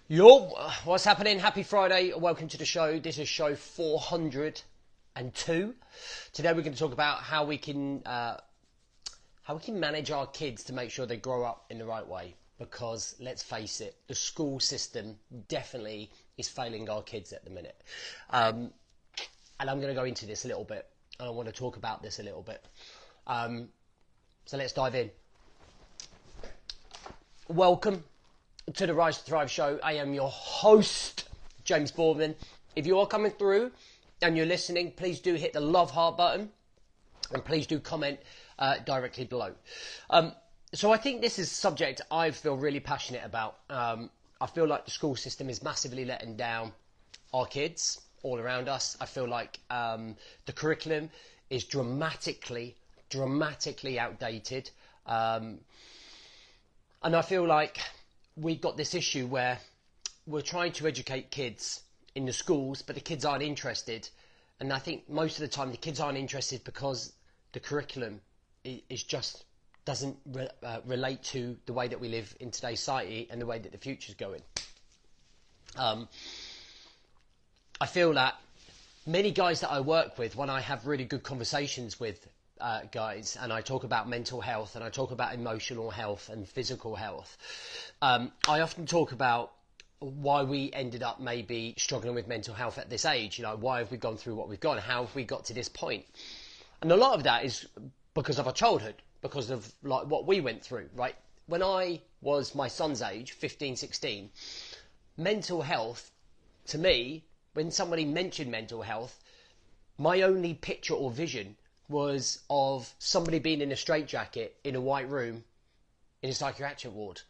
Yo, what's happening? Happy Friday. Welcome to the show. This is show 402. Today we're going to talk about how we can manage our kids to make sure they grow up in the right way. Because let's face it, the school system definitely is failing our kids at the minute. And I'm going to go into this a little bit. And I want to talk about this a little bit. So let's dive in. Welcome to the Rise to Thrive show. I am your host, James Boardman. If you are coming through and you're listening, please do hit the love heart button and please do comment directly below. So I think this is a subject I feel really passionate about. I feel like the school system is massively letting down our kids all around us. I feel like the curriculum is dramatically outdated. And I feel like we've got this issue where we're trying to educate kids in the schools, but the kids aren't interested. And I think most of the time the kids aren't interested because the curriculum is just doesn't relate to the way that we live in today's society and the way that the future's going. I feel that many guys that I work with, when I have really good conversations with guys, and I talk about mental health and I talk about emotional health and physical health, I often talk about why we ended up maybe struggling with mental health at this age. You know, why have we gone through what we've gone? How have we got to this point? And a lot of that is because of our childhood, because of like what we went through, right? When I was my son's age, 15, 16, mental health, to me, when somebody mentioned mental health, my only picture or vision was of somebody being in a straitjacket in a white room in a psychiatric ward.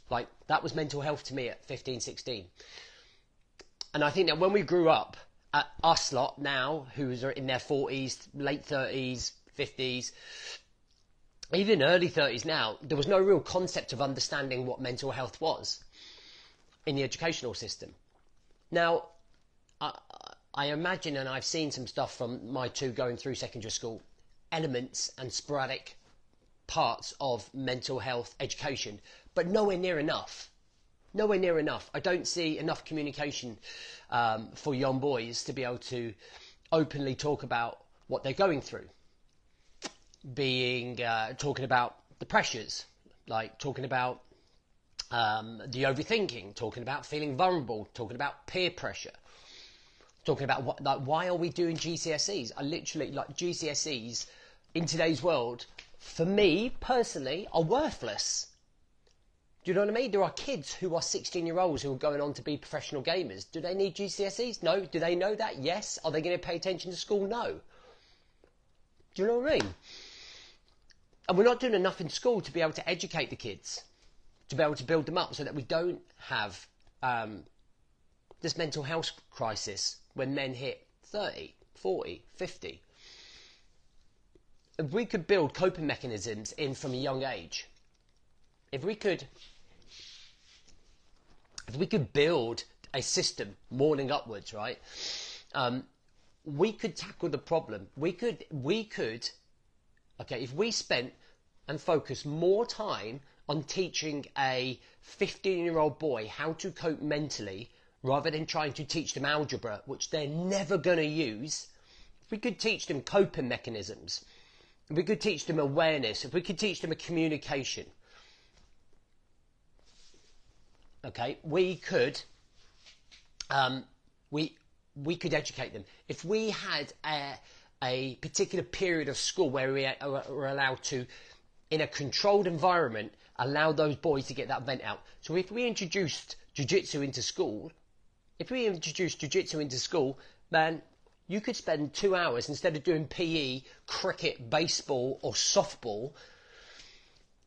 Like, that was mental health to me at 15, 16. And I think that when we grew up, us lot now, who are in their 40s, late 30s, 50s, even early 30s now, there was no real concept of understanding what mental health was in the educational system. Now, I imagine, and I've seen some stuff from my two going through secondary school, elements and sporadic parts of mental health education, but nowhere near enough. Nowhere near enough. I don't see enough communication for young boys to be able to openly talk about what they're going through. Talking about the pressures, like talking about the overthinking, talking about feeling vulnerable, talking about peer pressure. Talking about why are we doing GCSEs? I literally, like, GCSEs in today's world, for me personally, are worthless. Do you know what I mean? There are kids who are 16-year-olds who are going on to be professional gamers. Do they need GCSEs? No. Do they know that? Yes. Are they going to pay attention to school? No. Do you know what I mean? And we're not doing enough in school to be able to educate the kids, to be able to build them up so that we don't have this mental health crisis when men hit 30, 40, 50. If we could build coping mechanisms in from a young age, if we could build a system morning upwards, right, we could tackle the problem. We could, okay, if we spent and focused more time on teaching a 15-year-old boy how to cope mentally, rather than trying to teach them algebra, which they're never going to use, if we could teach them coping mechanisms, if we could teach them awareness, if we could teach them a communication, okay, we could educate them. If we had a particular period of school where we were allowed to, in a controlled environment, allow those boys to get that vent out. So if we introduced jiu-jitsu into school, man, you could spend 2 hours, instead of doing PE, cricket, baseball or softball,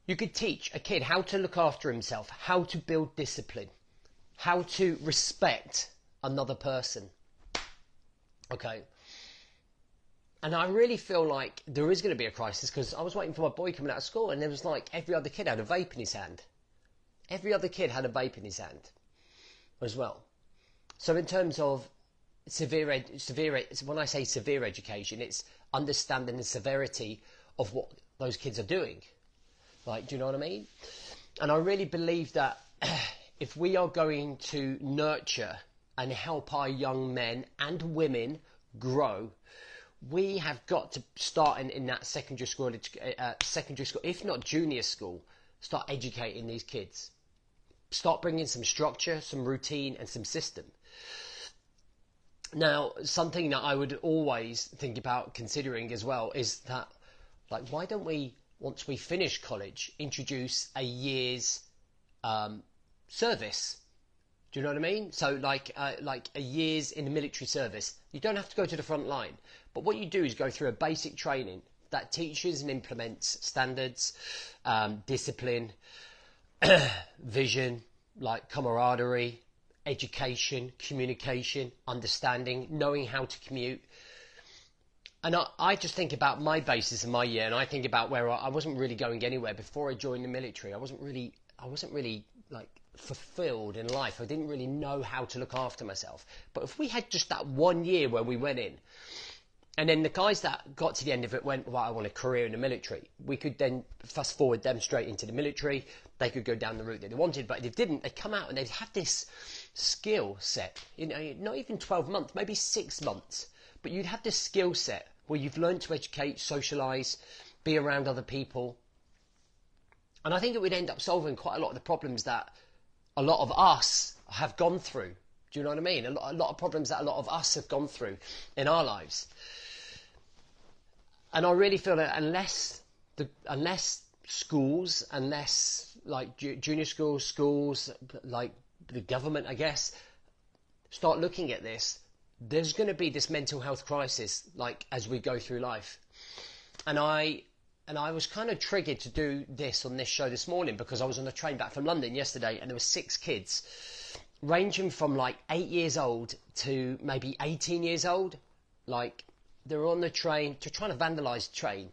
you could teach a kid how to look after himself, how to build discipline, how to respect another person. Okay. And I really feel like there is going to be a crisis, because I was waiting for my boy coming out of school and there was like every other kid had a vape in his hand. Every other kid had a vape in his hand as well. So in terms of when I say severe education, it's understanding the severity of what those kids are doing. Like, do you know what I mean? And I really believe that if we are going to nurture and help our young men and women grow, we have got to start in that secondary school, if not junior school, start educating these kids. Start bringing some structure, some routine, and some system. Now, something that I would always think about considering as well is that, like, why don't we, once we finish college, introduce a year's service? Do you know what I mean? So like a year's in the military service. You don't have to go to the front line, but what you do is go through a basic training that teaches and implements standards, discipline, vision, like camaraderie, education, communication, understanding, knowing how to commute. And I just think about my basis in my year, and I think about where I wasn't really going anywhere before I joined the military. I wasn't really like fulfilled in life. I didn't really know how to look after myself. But if we had just that 1 year where we went in, and then the guys that got to the end of it went, well, I want a career in the military, we could then fast forward them straight into the military. They could go down the route that they wanted, but if they didn't, they'd come out and they'd have this skill set, you know, not even 12 months, maybe 6 months, but you'd have this skill set where you've learned to educate, socialise, be around other people. And I think it would end up solving quite a lot of the problems that a lot of us have gone through. Do you know what I mean? A lot of problems that a lot of us have gone through in our lives. And I really feel that unless schools, unless like junior schools, like the government, I guess, start looking at this, there's going to be this mental health crisis, like, as we go through life. And I was kind of triggered to do this on this show this morning because I was on a train back from London yesterday, and there were 6 kids ranging from like 8 years old to maybe 18 years old. Like, they were on the train to trying to vandalise the train.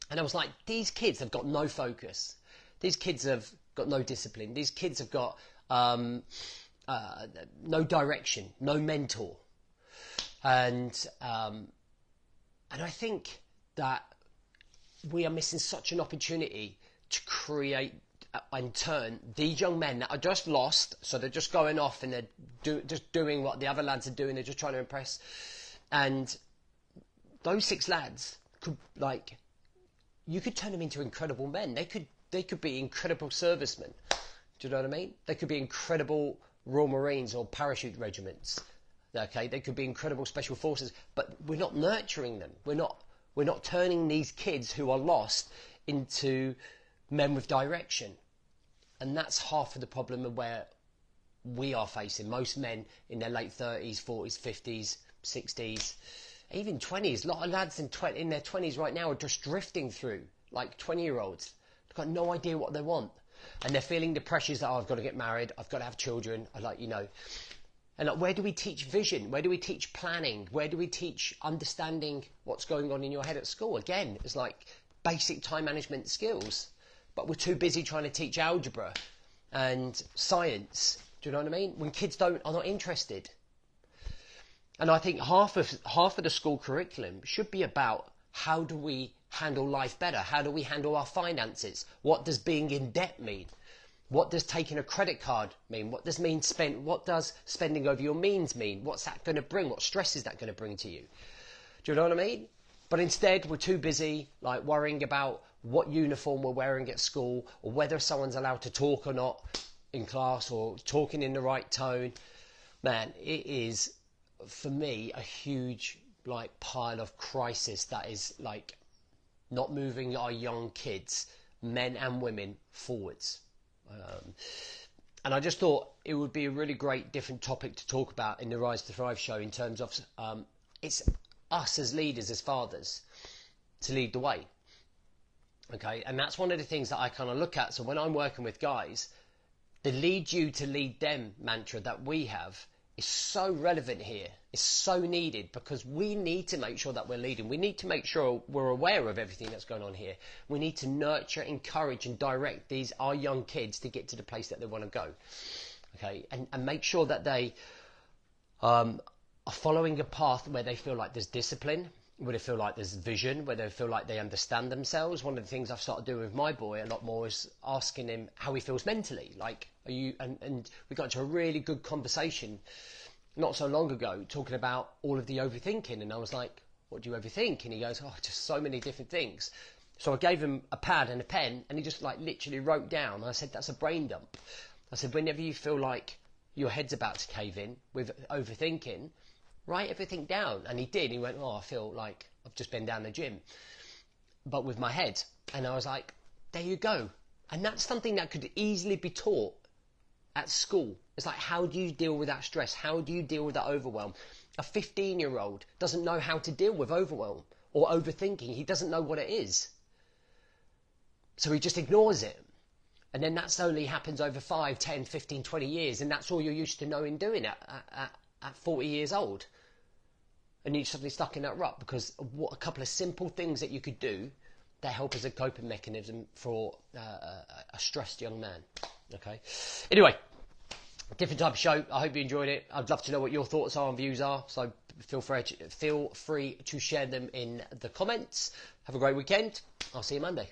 And I was like, these kids have got no focus. These kids have got no discipline. These kids have got no direction, no mentor. And I think that we are missing such an opportunity to create and turn these young men that are just lost, so they're just going off and they're just doing what the other lads are doing, they're just trying to impress. And those 6 lads could, like, you could turn them into incredible men. They could be incredible servicemen. Do you know what I mean? They could be incredible Royal Marines or parachute regiments. Okay, they could be incredible special forces, but we're not nurturing them. We're not turning these kids who are lost into men with direction. And that's half of the problem of where we are facing. Most men in their late 30s, 40s, 50s, 60s, even 20s. A lot of lads in their 20s right now are just drifting through, like 20-year-olds. They've got no idea what they want. And they're feeling the pressures that, oh, I've got to get married, I've got to have children, And like, where do we teach vision? Where do we teach planning? Where do we teach understanding what's going on in your head at school? Again, it's like basic time management skills. But we're too busy trying to teach algebra and science. Do you know what I mean? When kids are not interested. And I think half of the school curriculum should be about how do we handle life better? How do we handle our finances? What does being in debt mean? What does taking a credit card mean? What does spending over your means mean? What's that going to bring? What stress is that going to bring to you? Do you know what I mean? But instead, we're too busy like worrying about what uniform we're wearing at school, or whether someone's allowed to talk or not in class, or talking in the right tone. Man, it is, for me, a huge like pile of crisis that is like not moving our young kids, men and women, forwards. And I just thought it would be a really great different topic to talk about in the Rise to Thrive show, in terms of it's us as leaders, as fathers, to lead the way. Okay, and that's one of the things that I kind of look at. So when I'm working with guys, the lead you to lead them mantra that we have is so relevant here. It's so needed, because we need to make sure that we're leading. We need to make sure we're aware of everything that's going on here. We need to nurture, encourage and direct our young kids to get to the place that they want to go. Okay, and make sure that they are following a path where they feel like there's discipline, Where they feel like there's vision, where they feel like they understand themselves. One of the things I've started doing with my boy a lot more is asking him how he feels mentally. Like, are you, and we got into a really good conversation not so long ago talking about all of the overthinking. And I was like, what do you overthink? And he goes, oh, just so many different things. So I gave him a pad and a pen, and he just like literally wrote down. And I said, that's a brain dump. I said, whenever you feel like your head's about to cave in with overthinking, write everything down. And he did. He went, oh, I feel like I've just been down the gym, but with my head. And I was like, there you go. And that's something that could easily be taught at school. It's like, how do you deal with that stress? How do you deal with that overwhelm? A 15-year-old doesn't know how to deal with overwhelm or overthinking. He doesn't know what it is. So he just ignores it. And then that's only happens over 5, 10, 15, 20 years. And that's all you're used to knowing doing at 40 years old. And you're suddenly stuck in that rut because of what a couple of simple things that you could do that help as a coping mechanism for a stressed young man. Okay. Anyway, different type of show. I hope you enjoyed it. I'd love to know what your thoughts are and views are. So feel free to share them in the comments. Have a great weekend. I'll see you Monday.